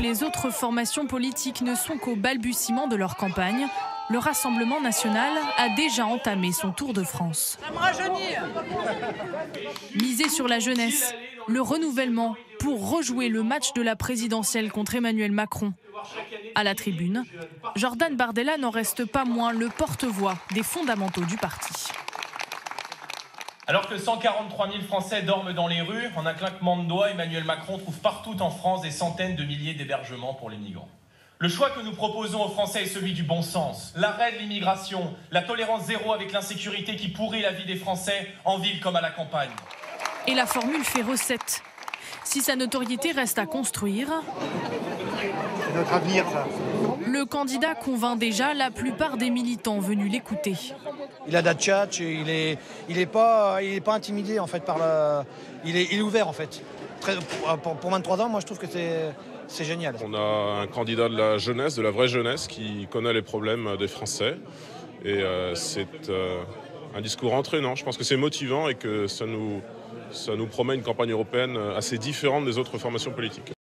les autres formations politiques ne sont qu'au balbutiement de leur campagne, le Rassemblement national a déjà entamé son tour de France. Ça me rajeunit. Miser sur la jeunesse, le renouvellement pour rejouer le match de la présidentielle contre Emmanuel Macron. À la tribune, Jordan Bardella n'en reste pas moins le porte-voix des fondamentaux du parti. Alors que 143 000 Français dorment dans les rues, en un claquement de doigts, Emmanuel Macron trouve partout en France des centaines de milliers d'hébergements pour les migrants. Le choix que nous proposons aux Français est celui du bon sens. L'arrêt de l'immigration, la tolérance zéro avec l'insécurité qui pourrit la vie des Français en ville comme à la campagne. Et la formule fait recette. Si sa notoriété reste à construire, c'est notre avenir, ça. Le candidat convainc déjà la plupart des militants venus l'écouter. Il a de la tchatch, il est pas intimidé en fait il est ouvert en fait. Pour 23 ans, moi je trouve que c'est génial. On a un candidat de la jeunesse, de la vraie jeunesse, qui connaît les problèmes des Français. Et c'est un discours entraînant. Je pense que c'est motivant et que ça nous promet une campagne européenne assez différente des autres formations politiques.